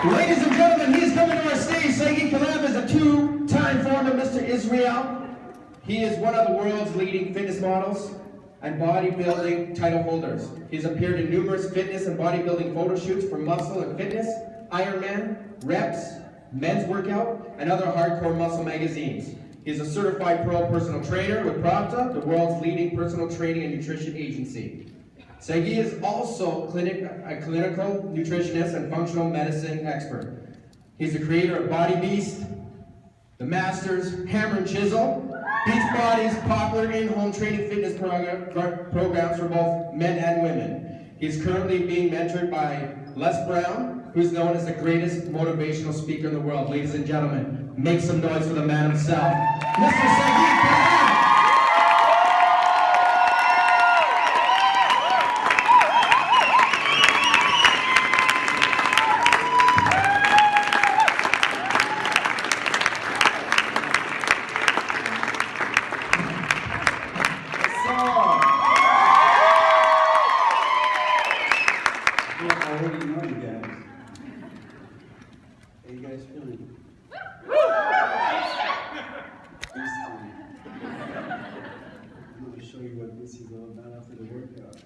Ladies and gentlemen, he's coming to our stage. Sagi Kalev is a two-time former Mr. Israel. He is one of the world's leading fitness models and bodybuilding title holders. He's appeared in numerous fitness and bodybuilding photo shoots for Muscle and Fitness, Ironman, Reps, Men's Workout, and other hardcore muscle magazines. He's a certified pro personal trainer with PROPTA, the world's leading personal training and nutrition agency. Sagi is also a clinical nutritionist and functional medicine expert. He's the creator of Body Beast, The Masters, Hammer and Chisel, Beachbody's popular in-home training fitness programs for both men and women. He's currently being mentored by Les Brown, who's known as the greatest motivational speaker in the world. Ladies and gentlemen, make some noise for the man himself, Mr. Sagi Kalev. I already know you guys. How you guys feeling? I'm going to show you what this is all about after the workout.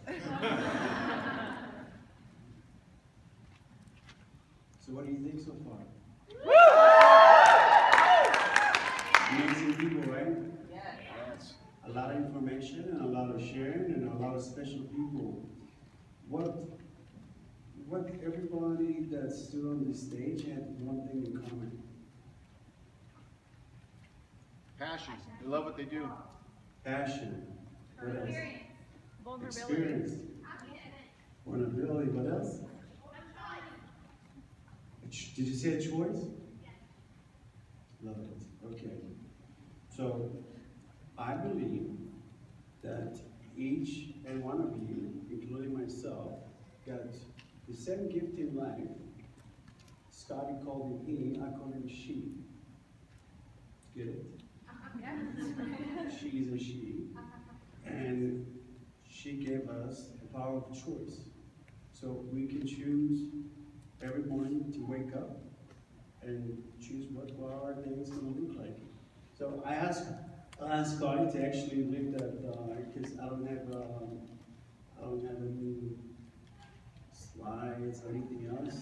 So what do you think so far? Amazing people, right? Yes. A lot of information and a lot of sharing and a lot of special people. What everybody that stood on this stage had one thing in common. Passion. They love what they do. Passion. What else? Vulnerability. Experience. Vulnerability. What else? Did you say a choice? Love it. Okay. So, I believe that each and one of you, including myself, got the same gift in life. Scotty called him he, I call him she. Get it? She is a she. And she gave us the power of choice. So we can choose every morning to wake up and choose what our day is going to look like. So I asked Scotty to actually live that, because I don't have any slides or anything else.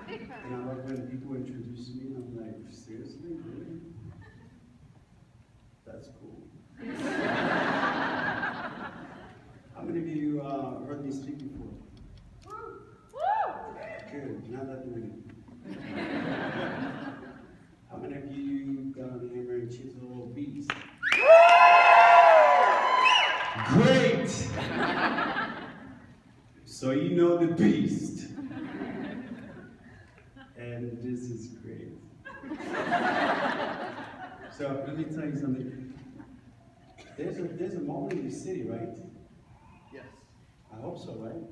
And I love when people introduce me and I'm like, seriously, really? That's cool. How many of you heard me speak before? Good, not that many. How many of you got on Hammer and Chisel beats? Great! So you know the beast. And this is great. So let me tell you something. There's a mall in this city, right? Yes. I hope so, right?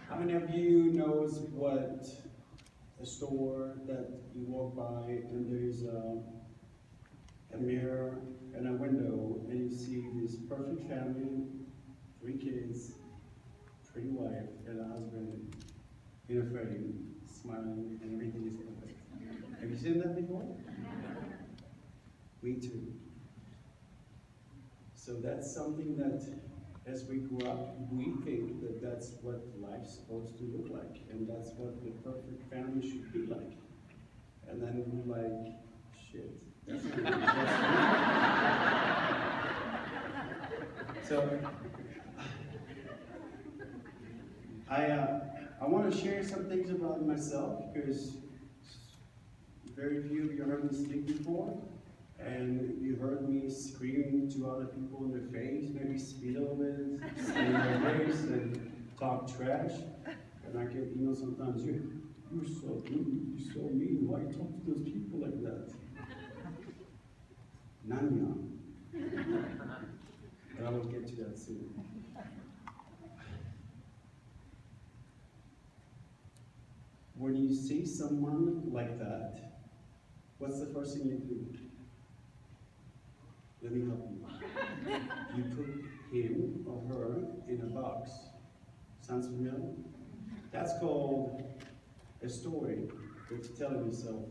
How many of you knows what a store that you walk by and there's a mirror and a window and you see this perfect family, 3 kids, pretty wife and a husband in a frame, smiling and everything is perfect. Have you seen that before? Me too. So that's something that as we grow up, we think that that's what life's supposed to look like, and that's what the perfect family should be like. And then we're like, shit, that's not So, I want to share some things about myself, because very few of you heard me speak before. And you heard me screaming to other people in their face, maybe spit a little bit, spit in their face, and talk trash. And I get emails sometimes, you're so rude, you're so mean, why you talk to those people like that? Nanya. But I will get to that soon. When you see someone like that, what's the first thing you do? Let me help you. You put him or her in a box. Sounds familiar? That's called a story that you're telling yourself.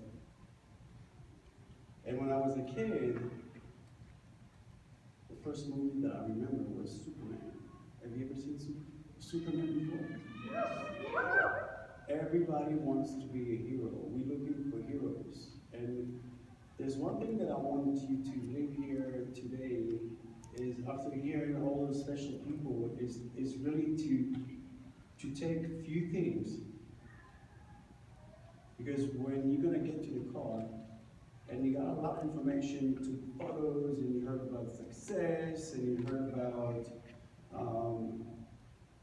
And when I was a kid, the first movie that I remember was Superman. Have you ever seen Superman before? Everybody wants to be a hero. We're looking for heroes. And there's one thing that I want you to leave here today is, after hearing all those special people, is really to take a few things. Because when you're gonna get to the car, and you got a lot of information, you took photos, and you heard about success, and you heard about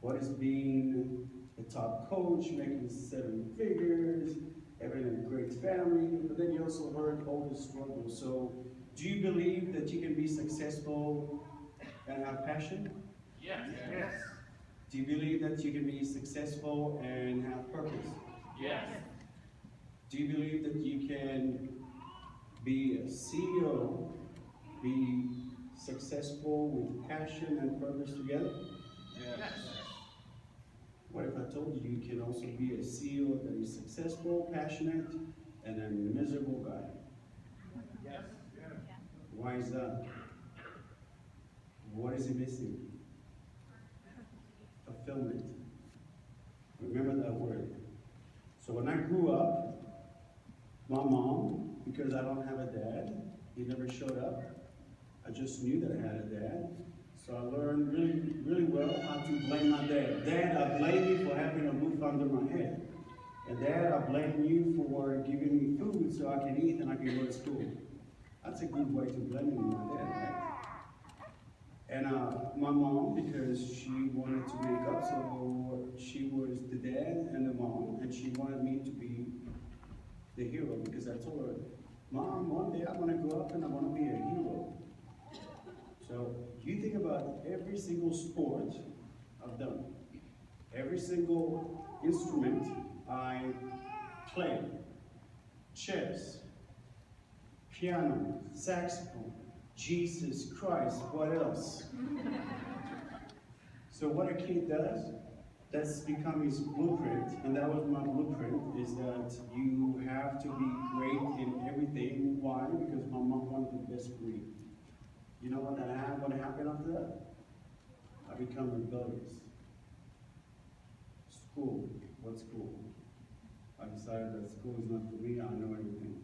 what is being a top coach, making 7 figures, having a great family, but then you also heard all the struggles. So, do you believe that you can be successful and have passion? Yes. Yes. Do you believe that you can be successful and have purpose? Yes. Do you believe that you can be a CEO, be successful with passion and purpose together? Yes. What if I told you you can also be a CEO that is successful, passionate, and a miserable guy? Yes. Why is that? What is he missing? Fulfillment. Remember that word. So when I grew up, my mom, because I don't have a dad, he never showed up. I just knew that I had a dad. So I learned really, really well how to blame my dad. Dad, I blame you for having a roof under my head. And Dad, I blame you for giving me food so I can eat and I can go to school. That's a good way to blame my dad, right? And my mom, because she wanted to make up, so she was the dad and the mom, and she wanted me to be the hero, because I told her, Mom, one day I'm gonna grow up and I wanna be a hero. So you think about every single sport I've done, every single instrument I play, chess, piano, saxophone, Jesus Christ, what else? So what a kid does, that's become his blueprint, and that was my blueprint, is that you have to be great in everything. Why? Because my mom wanted the best for me. You know what happened after that? I become rebellious. School, what school? I decided that school is not for me, I know everything.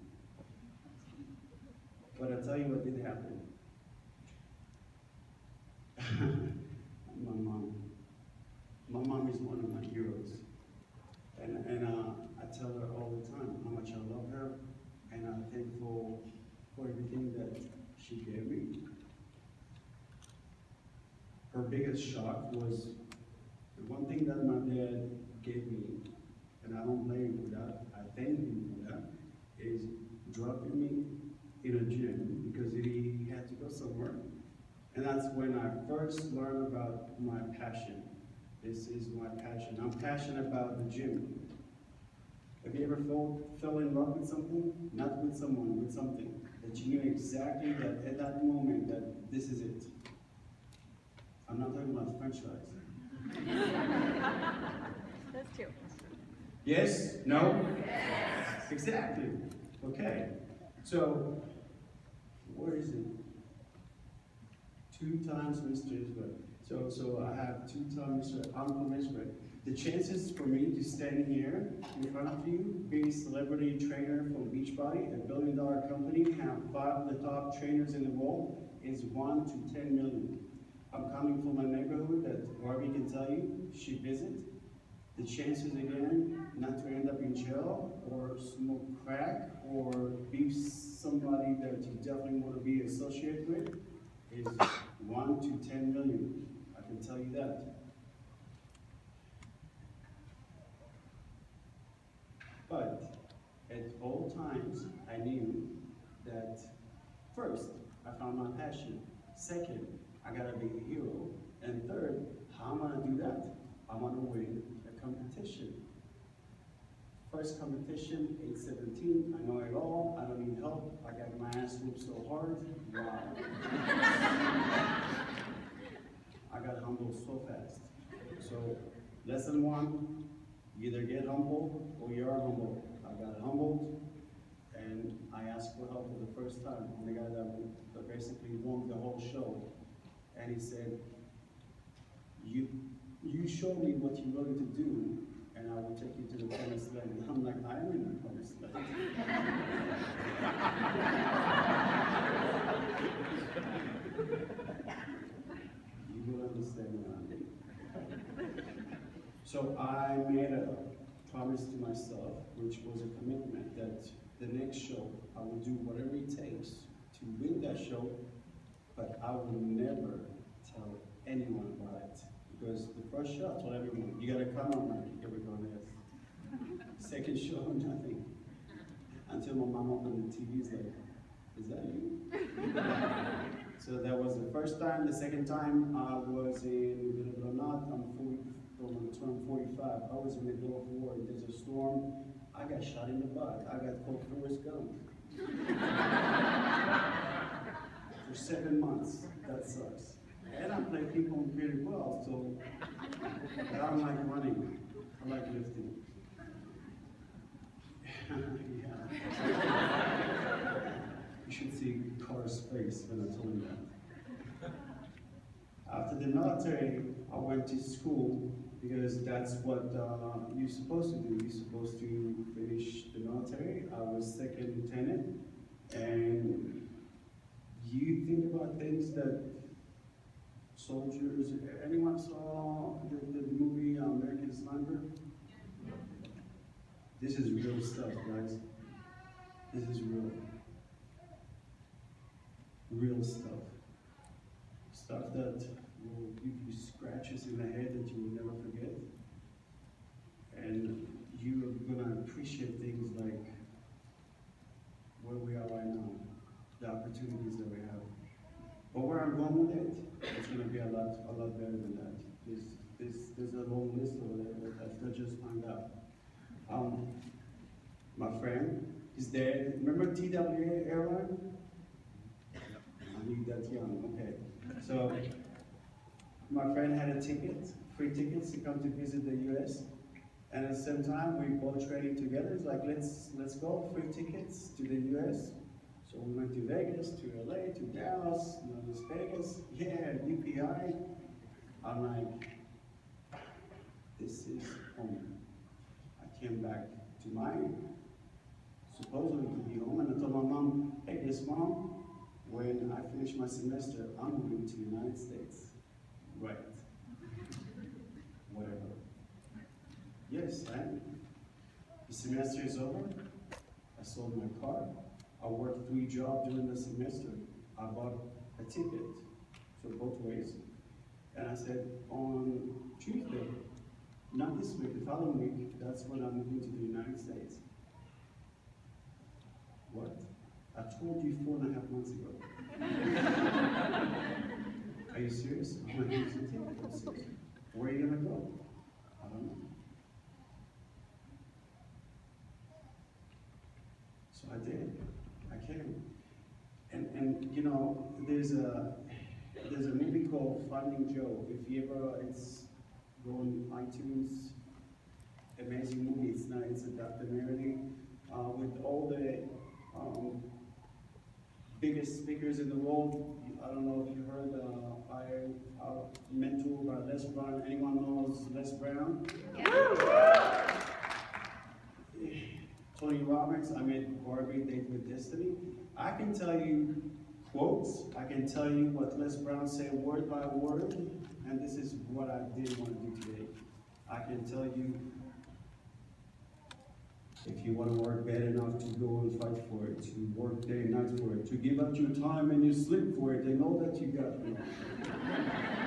But I tell you what did happen. My mom. My mom is one of my heroes. And I tell her all the time how much I love her, and I'm thankful for everything that she gave me. Her biggest shock was the one thing that my dad gave me, and I don't blame him for that, I thank him for that, is dropping me in a gym because he had to go somewhere. And that's when I first learned about my passion. This is my passion. I'm passionate about the gym. Have you ever fell in love with something? Not with someone, with something. That you knew exactly that at that moment that this is it. I'm not talking about French fries. Those two. Yes? No? Yes. Exactly. Okay. So, where is it? 2 times Mr. Israel. So I have 2 times I'm from Israel. The chances for me to stand here in front of you, being a celebrity trainer from Beachbody, a $1 billion company, have 5 of the top trainers in the world, is 1 to 10 million. I'm coming from a neighborhood that Barbie can tell you she visits. The chances again not to end up in jail or smoke crack or be somebody that you definitely want to be associated with is 1 to 10 million. I can tell you that. But at all times, I knew that first, I found my passion. Second, I gotta be a hero. And third, how am I gonna do that? I'm gonna win a competition. First competition, 8:17, I know it all, I don't need help, I got my ass whooped so hard, wow. I got humbled so fast. So, lesson 1, You either get humbled or you are humbled. I got humbled, and I asked for help for the first time. And the guy that basically won the whole show, and he said, you show me what you're willing to do, and I will take you to the promised land. And I'm like, I'm in the promised land. You will understand what I mean. So I made a promise to myself, which was a commitment that the next show, I will do whatever it takes to win that show, but I will never tell anyone about it. Because the first show, I told everyone, you gotta come on, like, here we go, yes. Second show, nothing. Until my mom opened the TV, is like, is that you? So that was the first time. The second time, I was in, believe it or not, I'm going to turn 45. I was in the Gulf War, there's a storm. I got shot in the butt. I got called Forrest Gump. For 7 months, that sucks. And I play ping pong pretty well, so I don't like running. I like lifting. Yeah. You should see Carter's face when I told him that. After the military, I went to school because that's what you're supposed to do. You're supposed to finish the military. I was second lieutenant, and you think about things that soldiers, anyone saw the movie American Sniper? This is real stuff, guys. This is real. Real stuff. Stuff that will give you scratches in the head that you will never forget. And you're gonna appreciate things like where we are right now, the opportunities that we have. But where I'm going with it, it's gonna be a lot better than that. There's a long list over there that just hung up. My friend, his dad, remember TWA airline? I knew that young, okay. So, my friend had a ticket, free tickets to come to visit the US. And at the same time, we both trading together. It's like, let's go, free tickets to the US. So we went to Vegas, to LA, to Dallas, Las Vegas, yeah, UPI. I'm like, this is home. I came back to mine, supposedly to be home, and I told my mom, hey, guess mom, when I finish my semester, I'm moving to the United States. Right. Whatever. Yes, and the semester is over. I sold my car. I worked 3 jobs during the semester. I bought a ticket, so both ways. And I said, on Tuesday, not this week, the following week, that's when I'm moving to the United States. What? I told you 4.5 months ago. Are you serious? I'm like, here's the ticket. I'm serious. Where are you gonna go? I don't know. So I did. I came. And you know, there's a movie called Finding Joe. If you ever, it's going iTunes, amazing movie. It's a documentary with all the biggest speakers in the world. I don't know if you heard Mentor by Les Brown. Anyone knows Les Brown? Yeah. Tony Robbins, I made Barbie Date with Destiny. I can tell you quotes, I can tell you what Les Brown said word by word, and this is what I did want to do today. I can tell you, if you want to work bad enough to go and fight for it, to work day and night for it, to give up your time and your sleep for it, and all that you got.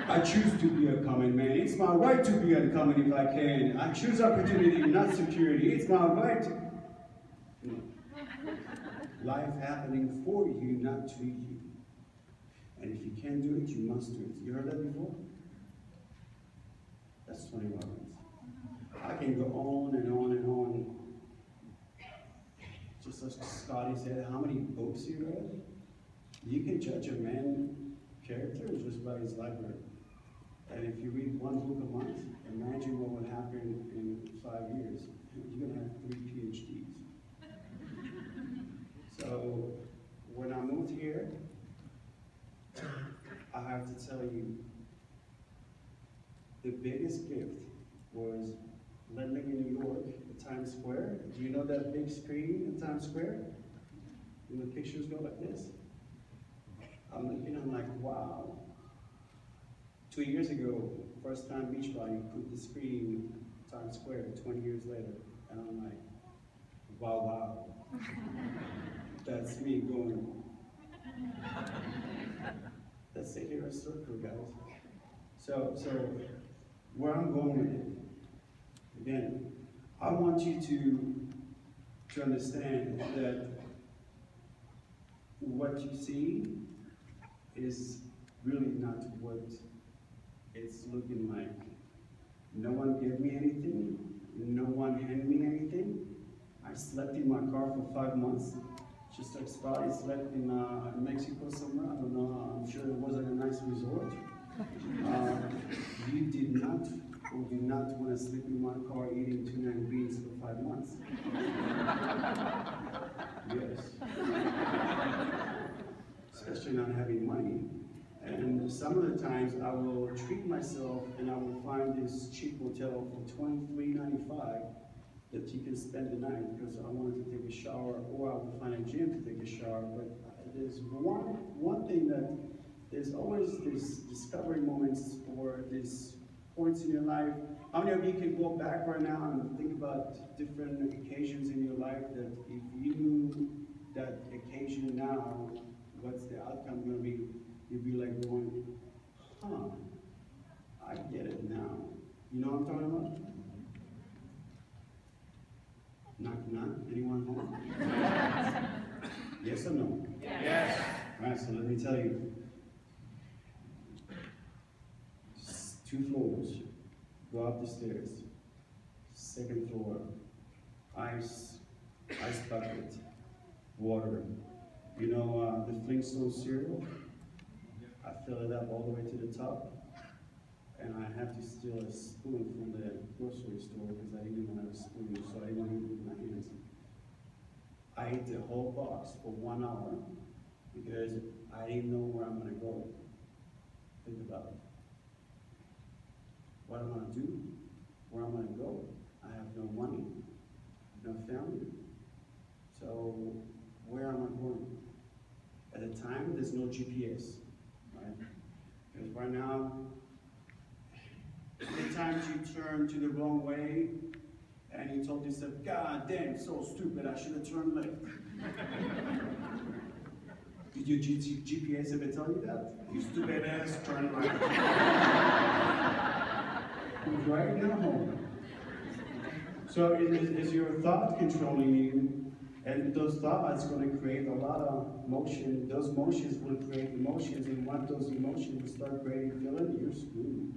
I choose to be a common man. It's my right to be uncommon if I can. I choose opportunity, not security. It's my right to... Life happening for you, not to you. And if you can't do it, you must do it. You heard that before? That's Tony Robbins. I can go on and on and on. Just as Scotty said, how many books he read? You can judge a man's character just by his library. And if you read 1 book a month, imagine what would happen in 5 5 years, you're gonna have 3 PhDs. So when I moved here, I have to tell you, the biggest gift was living in New York, at Times Square. Do you know that big screen in Times Square? And the pictures go like this. I'm looking, I'm like, wow. 2 years ago, first time Beachbody put the screen in Times Square, 20 years later. And I'm like, wow, wow. That's me going. Let's say here a circle, guys. So where I'm going with it, again, I want you to understand that what you see is really not what it's looking like. No one gave me anything. No one handed me anything. I slept in my car for 5 months. Just expired. Slept in Mexico somewhere. I don't know. I'm sure it wasn't a nice resort. You did not or do not want to sleep in my car eating tuna and beans for 5 months. Yes. Especially not having money. And some of the times I will treat myself and I will find this cheap hotel for $23.95 that you can spend the night because I wanted to take a shower, or I will find a gym to take a shower. But there's one thing that there's always this discovery moments or these points in your life. How many of you can go back right now and think about different occasions in your life that if you knew that occasion now, what's the outcome going to be? You'd be like going, huh, I get it now. You know what I'm talking about? Knock, knock. Anyone home? Yes or no? Yes. All right, so let me tell you. 2 floors. Go up the stairs. 2nd floor. Ice bucket. Water. You know the Flintstone cereal? I fill it up all the way to the top. And I have to steal a spoon from the grocery store because I didn't even have a spoon, so I didn't eat it with my hands. I ate the whole box for 1 hour because I didn't know where I'm gonna go. Think about it. What I'm gonna do, where I'm gonna go. I have no money, no family. So where am I going? At the time, there's no GPS, right? Because right now, the times you turn to the wrong way and you told yourself, God damn, so stupid, I should have turned left. Did your GPS ever tell you that? You stupid ass, turn right. Right now. So is your thought controlling you? And those thoughts going to create a lot of motion. Those motions will create emotions, and once those emotions will start creating feeling, you're screwed.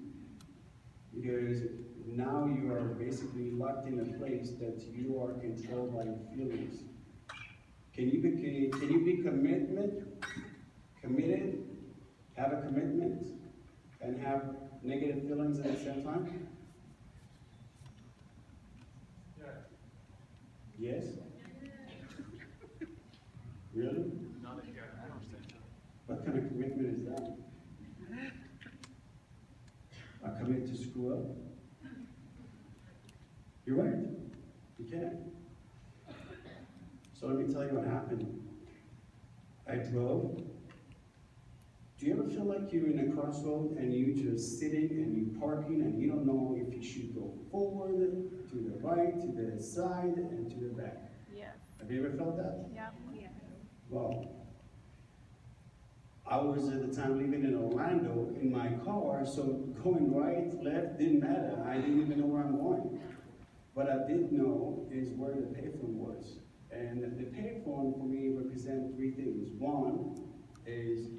Because now you are basically locked in a place that you are controlled by your feelings. Can you be committed, have a commitment, and have negative feelings at the same time? Yes? Really? Not if you're I don't think so. What kind of commitment is that? I commit to screw up. You're right. You can't. So let me tell you what happened. I drove. Do you ever feel like you're in a crossroad and you're just sitting and you're parking and you don't know if you should go forward, to the right, to the side, and to the back? Yes. Have you ever felt that? Yeah. Well, I was at the time living in Orlando in my car, so going right, left, didn't matter. I didn't even know where I'm going. What I did know is where the payphone was. And the payphone for me represents 3 things. One is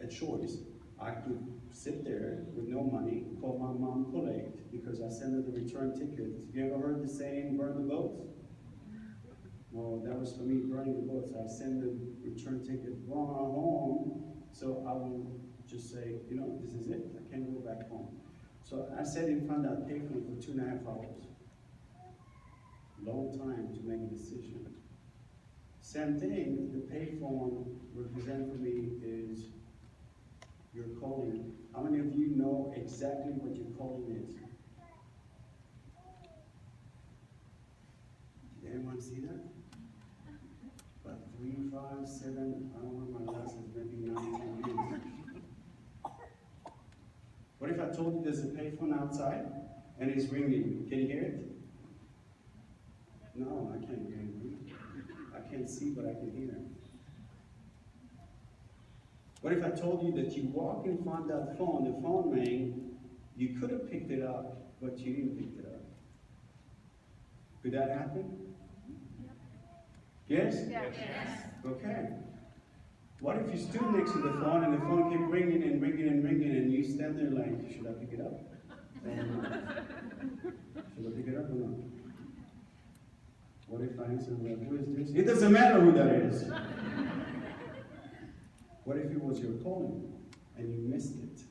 a choice. I could sit there with no money, call my mom collect, because I sent her the return ticket. You ever heard the saying, burn the boats? Well, that was for me, burning the boats. I send the return ticket home, so I will just say, you know, this is it. I can't go back home. So I sat in front of that payphone for 2.5 hours. long time to make a decision. Same thing, the payphone represent for me is your calling. How many of you know exactly what your calling is? Did anyone see that? About 3, 5, 7, I don't know my glasses, maybe 9, 10 years. What if I told you there's a payphone outside and it's ringing? Can you hear it? No, I can't hear it. I can't see, but I can hear it. What if I told you that you walk in front of that phone, the phone rang, you could have picked it up, but you didn't pick it up? Could that happen? Yes? Yes. Okay. What if you stood next to the phone and the phone kept ringing and ringing and ringing and you stand there like, should I pick it up? Should I pick it up or not? What if I answer like, who is this? It doesn't matter who that is. What if it was your calling and you missed it?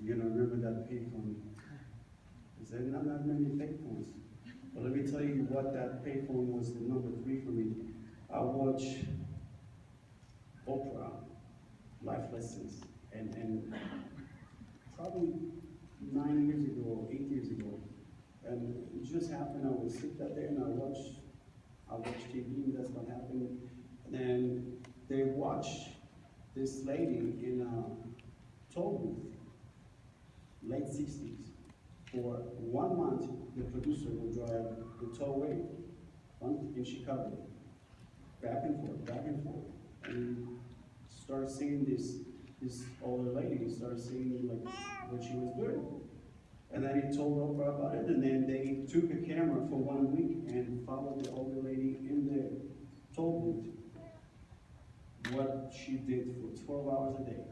You're gonna remember that payphone. There's not that many payphones. But let me tell you what that payphone was the number 3 for me. I watch Oprah, life lessons, and probably 9 years ago, 8 years ago, and it just happened. I would sit there and I watch TV, and that's what happened. And then they watched this lady in a toll booth, late 60s. For 1 month, the producer would drive the tollway in Chicago, back and forth, and start seeing this older lady start seeing like what she was doing. And then he told Oprah about it, and then they took a camera for 1 week and followed the older lady in the toll booth, what she did for 12 hours a day.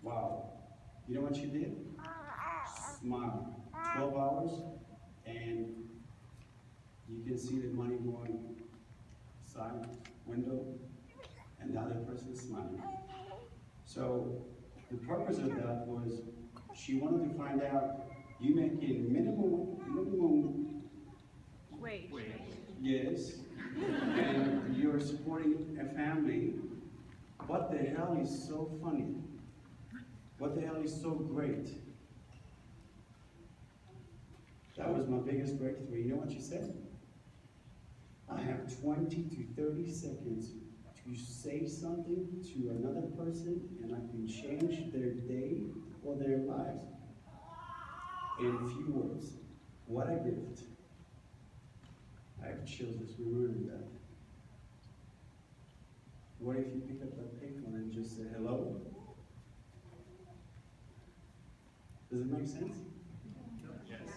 Wow. You know what she did? Smile. 12 hours, and you can see the money going side window, and the other person smiling. So the purpose of that was she wanted to find out, you making minimum Wage. yes, and you're supporting a family. What the hell is so funny? What the hell is so great? That was my biggest breakthrough. You know what she said? I have 20 to 30 seconds to say something to another person, and I can change their day or their lives in a few words. What a gift. I have chills just remembering that. What if you pick up that payphone and just say hello? Does it make sense? Yes.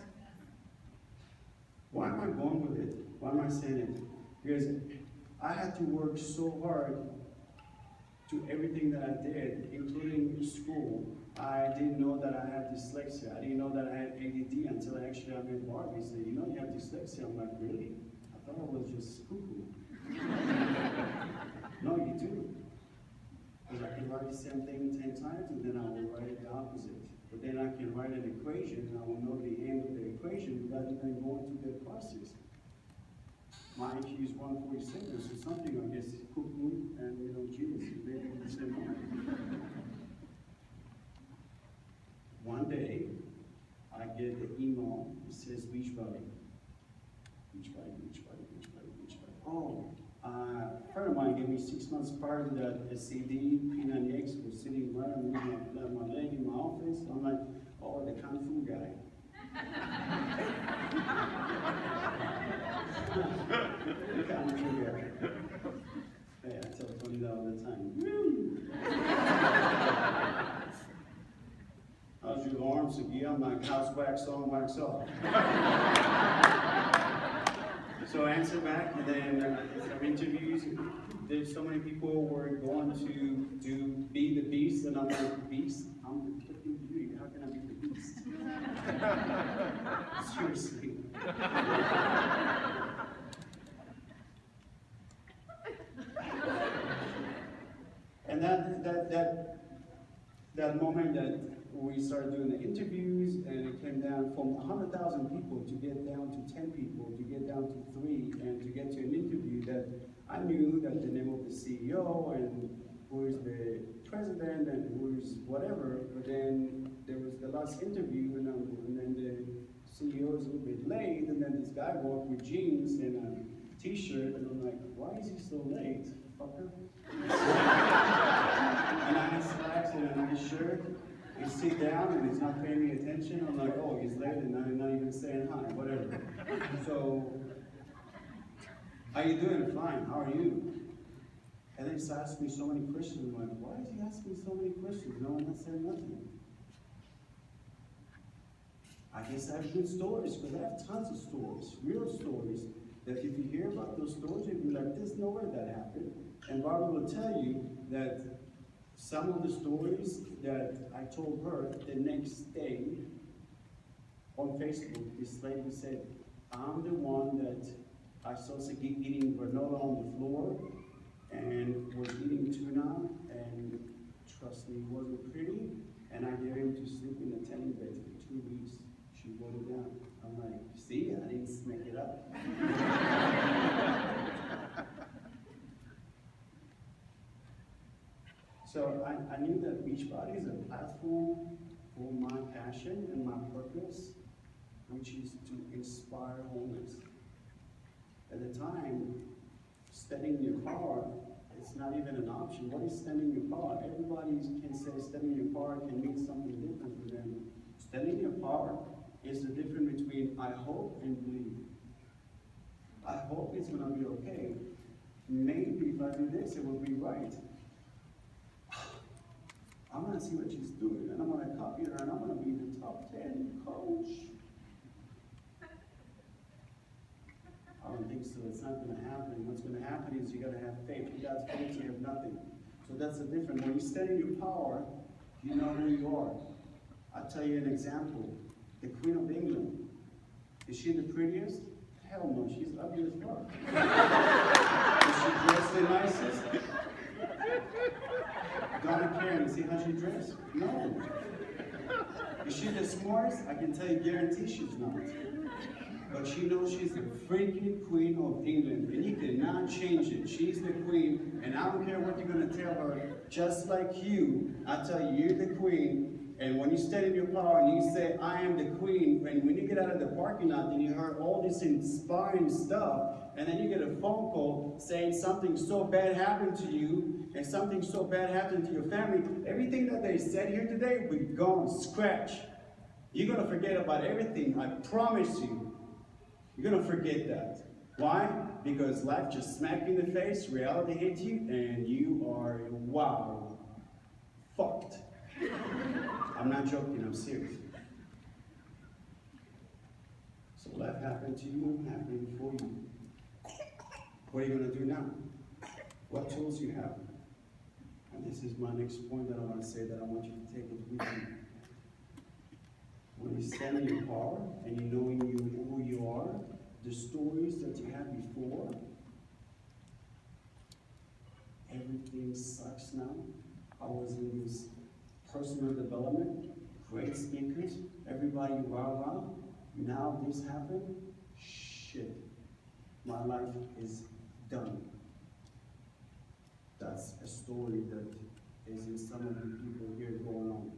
Why am I going with it? Why am I saying it? Because I had to work so hard to everything that I did, including school. I didn't know that I had dyslexia. I didn't know that I had ADD until I met Barbie and said, you know you have dyslexia. I'm like, really? I thought I was just cuckoo. No, you do. Because I can write the same thing 10 times and then I will write it the opposite. But then I can write an equation and I will know the end of the equation without even going through the process. My IQ is 147, so something I guess cuckoo and genius is maybe the same one. One day, I get the email, it says Beachbody. Beachbody. Oh, a friend of mine gave me 6 months prior to that a CD, P90X, was sitting right on my leg in my office. I'm like, oh, the Kung Fu guy. The Kung Fu guy. Hey, I tell Tony that all the time. How's your arms, Sagi? I'm like, how's wax on, wax off? So I answer back, and then some interviews. There's so many people were going to be the beast, and I'm like, beast? I'm the freaking beauty. How can I be the beast? Seriously. And that moment that we started doing the interviews, and it came down from 100,000 people to get down to 10 people, to get down to 3, and to get to an interview that I knew that the name of the CEO and who is the president and who is whatever, but then there was the last interview, and then the CEO is a little bit late, and then this guy walked with jeans and a t-shirt, and I'm like, why is he so late, fucker? And I had slacks and a nice shirt. He sit down and he's not paying me attention. I'm like, oh, he's late and I'm not even saying hi, whatever. So, how you doing? Fine. How are you? And then he's asking me so many questions. I'm like, why is he asking me so many questions? No, I'm not saying nothing. I guess I have good stories, because I have tons of stories, real stories, that if you hear about those stories, you'll be like, there's no way that happened. And Barbara will tell you that some of the stories that I told her the next day on Facebook, this lady said, I'm the one that I saw Sagi eating granola on the floor and was eating tuna, and trust me, it wasn't pretty, and I gave him to sleep in a tanning bed for 2 weeks. She wrote it down. I'm like, see, I didn't make it up. So I knew that Beachbody is a platform for my passion and my purpose, which is to inspire wholeness. At the time, standing in your car, it's not even an option. What is standing in your car? Everybody can say standing in your car can mean something different for them. Standing in your car is the difference between I hope and believe. I hope it's going to be okay. Maybe if I do this, it will be right. I'm going to see what she's doing, and I'm going to copy her, and I'm going to be the top 10 coach. I don't think so. It's not going to happen. What's going to happen is you got to have faith. Without faith, you have nothing. So that's the difference. When you stand in your power, you know who you are. I'll tell you an example. The Queen of England. Is she the prettiest? Hell no, she's ugly as fuck. Is she dressed the nicest? Donna Karen, see how she dressed? No. Is she the smartest? I can tell you, guarantee she's not. But she knows she's the freaking Queen of England, and you cannot change it. She's the Queen, and I don't care what you're going to tell her. Just like you, I tell you, you're the Queen. And when you stand in your power and you say, I am the Queen, and when you get out of the parking lot and you heard all this inspiring stuff, and then you get a phone call saying something so bad happened to you, and something so bad happened to your family, everything that they said here today will be gone, scratch. You're going to forget about everything, I promise you. You're going to forget that. Why? Because life just smacked you in the face, reality hit you, and you are, wow, fucked. I'm not joking, I'm serious. So life happened to you, happening for you. What are you going to do now? What tools you have? And this is my next point that I want to say, that I want you to take it with you. When you stand in your power and you know who you are, the stories that you had before, everything sucks now. I was in this personal development, great speakers, everybody rah-rah. Now this happened, shit. My life is done. That's a story that is in some of the people here going on.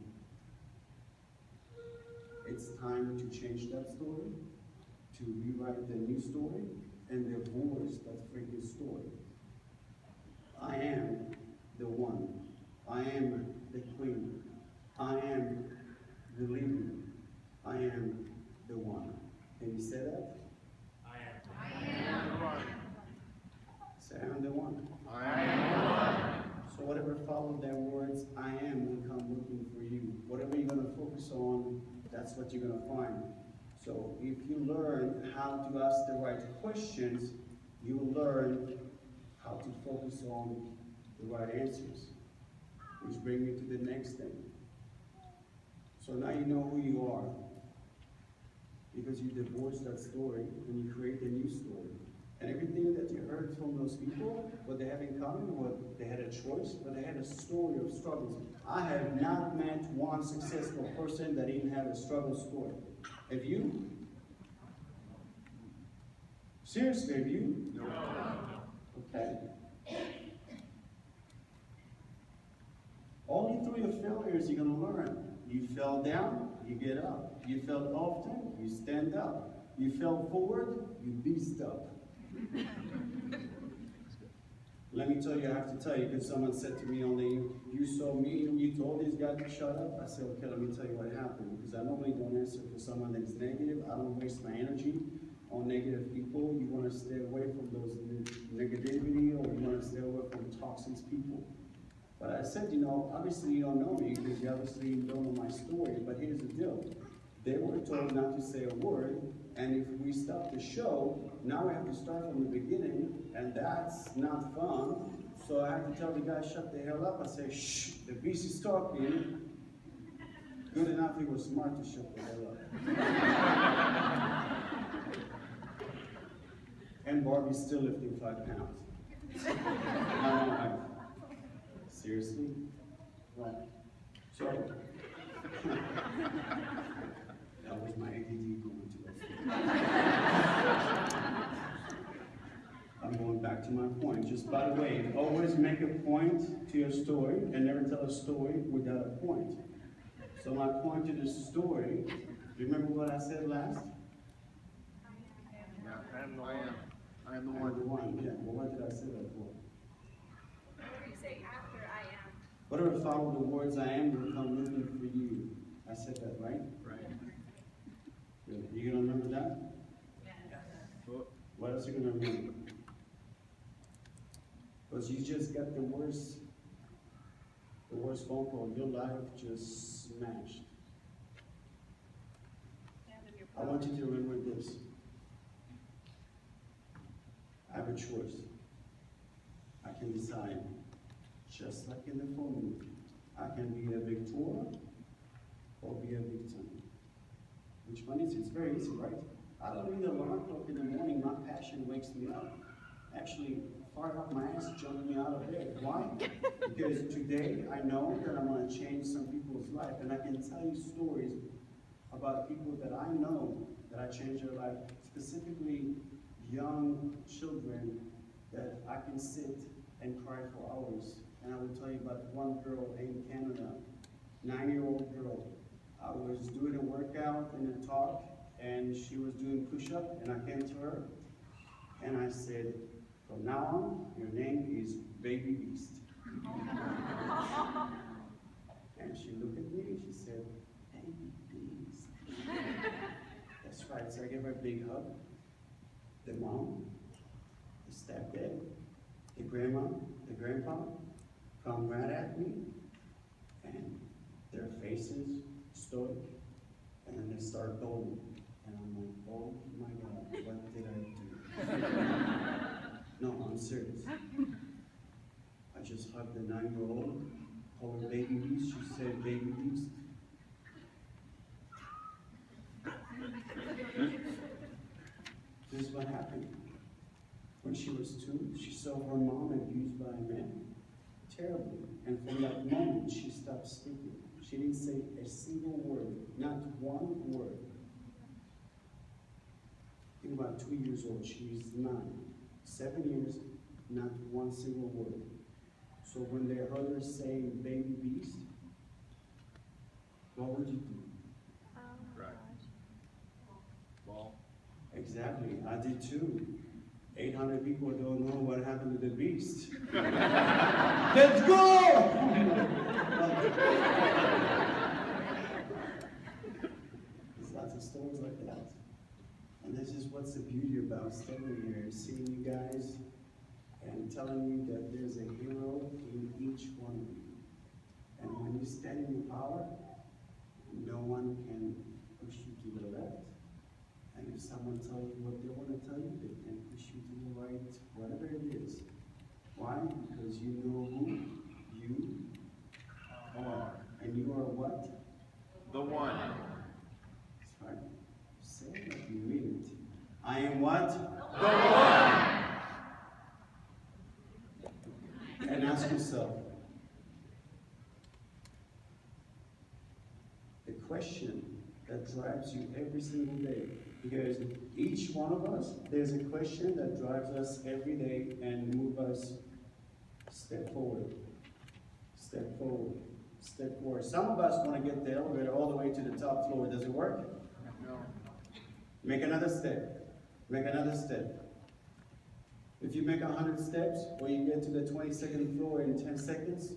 It's time to change that story, to rewrite the new story, and divorce that freaking story. I am the one. I am the queen. I am the leader. I am the one. Can you say that? I am. I am. Say, I am the one. I am the one. So whatever followed their words, I am, will come looking for you. Whatever you're going to focus on, that's what you're going to find. So if you learn how to ask the right questions, you will learn how to focus on the right answers. Which brings me to the next thing. So now you know who you are. Because you divorce that story and you create a new story. And everything that you heard from those people, what they have in common, what they had a choice, but they had a story of struggles. I have not met one successful person that didn't have a struggle story. Have you? Seriously, have you? No. Okay. Only through your failures you're going to learn. You fell down, you get up. You fell often, you stand up. You fell forward, you beast up. Let me tell you, I have to tell you, because someone said to me only, you so mean, you told this guy to shut up. I said, okay, let me tell you what happened, because I normally don't answer for someone that is negative. I don't waste my energy on negative people. You want to stay away from those negativity, or you want to stay away from toxic people. But I said, you know, obviously you don't know me, because you obviously don't know my story, but here's the deal. They were told not to say a word, and if we stop the show, now we have to start from the beginning, and that's not fun. So I have to tell the guy, shut the hell up. I say, shh, the beast is talking. Good enough, he was smart to shut the hell up. And Barbie's still lifting 5 pounds. Seriously? Right. So, that was my ADD going to I'm going back to my point. Just by the way, always make a point to your story and never tell a story without a point. So my point to this story, remember what I said last? I am the one. I am the one. Yeah, well, what did I say that for? What do you say after I am? Whatever follow the words I am will come living for you. I said that, right? Right. Good. You gonna remember that? Yes. What else are you gonna remember? Because you just got the worst phone call. Your life just smashed. I want you to remember this. I have a choice. I can decide, just like in the phone movie, I can be a victor or be a victim. Which one is it? It's very easy, right? I don't need an alarm clock in the morning. My passion wakes me up. Actually, far up my ass, jumping me out of bed. Why? Because today I know that I'm going to change some people's life, and I can tell you stories about people that I know that I changed their life, specifically young children that I can sit and cry for hours. And I will tell you about one girl in Canada, 9-year-old girl. I was doing a workout in a talk, and she was doing push-up, and I came to her, and I said, from now on, your name is Baby Beast. And she looked at me, and she said, Baby Beast. That's right, so I gave her a big hug. The mom, the stepdad, the grandma, the grandpa come right at me, and their faces stoic, and then they start going. And I'm like, oh my God, what did I do? No, I'm serious. I just hugged the 9-year-old, called her Baby Beast. She said, Baby Beast. This is what happened. When she was 2, she saw her mom abused by a man. Terribly. And from that moment, she stopped speaking. She didn't say a single word, not one word. Think about 2 years old, she was 9. 7 years, not one single word. So when they heard her say Baby Beast, what would you do? Right. Well. Exactly, I did too. 800 people don't know what happened to the beast. Let's go! There's lots of stories like that. And this is what's the beauty about standing here, seeing you guys and telling you that there's a hero in each one of you. And when you stand in your power, no one can push you to the left. And if someone tells you what they want to tell you, they can push you to the right, whatever it is. Why? Because you know who you are. And you are what? The one. That's right. Say it like you mean it. I am what? The one. ask yourself, the question that drives you every single day, because each one of us, there's a question that drives us every day and move us step forward, step forward, step forward. Some of us want to get the elevator all the way to the top floor. Does it work? No. Make another step. Make another step. If you make 100 steps, or you get to the 22nd floor in 10 seconds,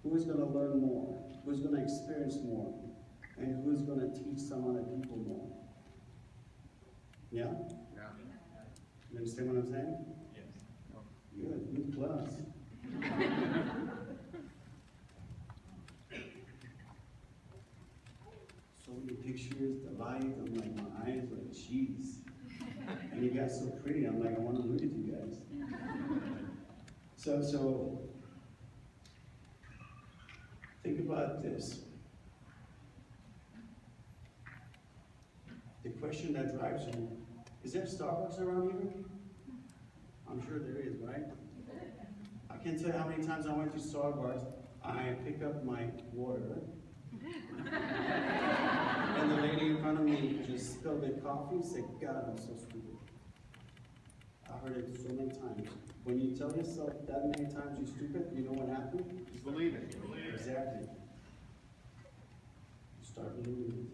who's going to learn more? Who's going to experience more? And who's going to teach some other people more? Yeah? Yeah. You understand what I'm saying? Yes. Good class. So many pictures, the light, I'm like, my eyes are like, jeez. And you guys so pretty, I'm like, I want to look at you guys. So, think about this. The question that drives you, is there Starbucks around here? I'm sure there is, right? I can't tell you how many times I went to Starbucks, I pick up my water, and the lady in front of me just spilled the coffee and said, God, I'm so stupid. I heard it so many times. When you tell yourself that many times you're stupid, you know what happened? Just believe it. Exactly. You start believing it.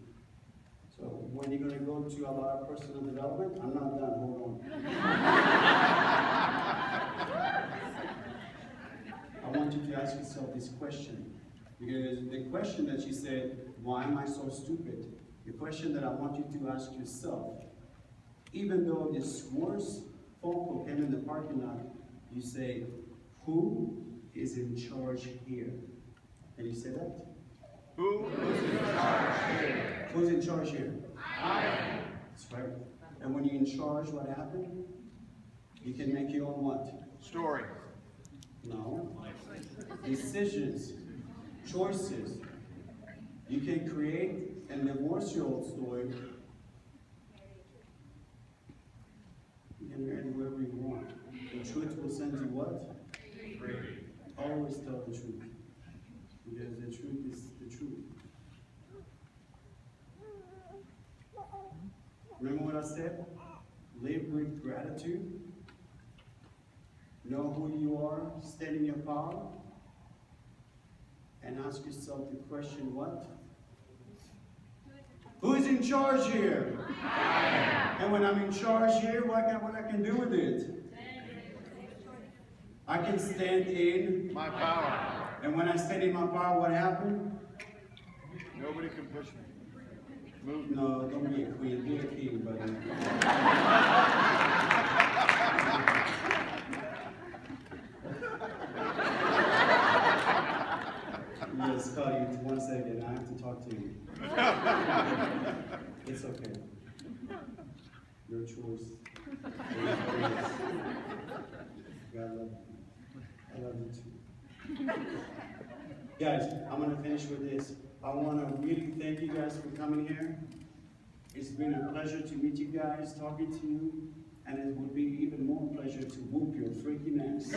So when you're going to go to a lot of personal development, I'm not done, hold on. I want you to ask yourself this question. Because the question that she said, why am I so stupid? The question that I want you to ask yourself, even though this worst phone call came in the parking lot, you say, who is in charge here? Can you say that? Who's in charge here? Who's in charge here? I am. That's right. And when you're in charge, what happens? You can make your own what? Story. No. Decisions. Choices. You can create and divorce your old story. You can marry whoever you want. The truth will send you what? Free. Always tell the truth. Because the truth is the truth. Remember what I said? Live with gratitude. Know who you are. Stand in your power. And ask yourself the question, what? Who's in charge here? And when I'm in charge here, what I can do with it? I can stand in My power. And when I stand in my power, what happened? Nobody can push me. Move. No, don't be a queen, be a king, buddy. Yes, Scotty, 1 second, I have to talk to you. It's okay. Your choice. God love you. I love you too. Guys, I'm going to finish with this. I want to really thank you guys for coming here. It's been a pleasure to meet you guys, talking to you, and it would be even more pleasure to whoop your freaking ass.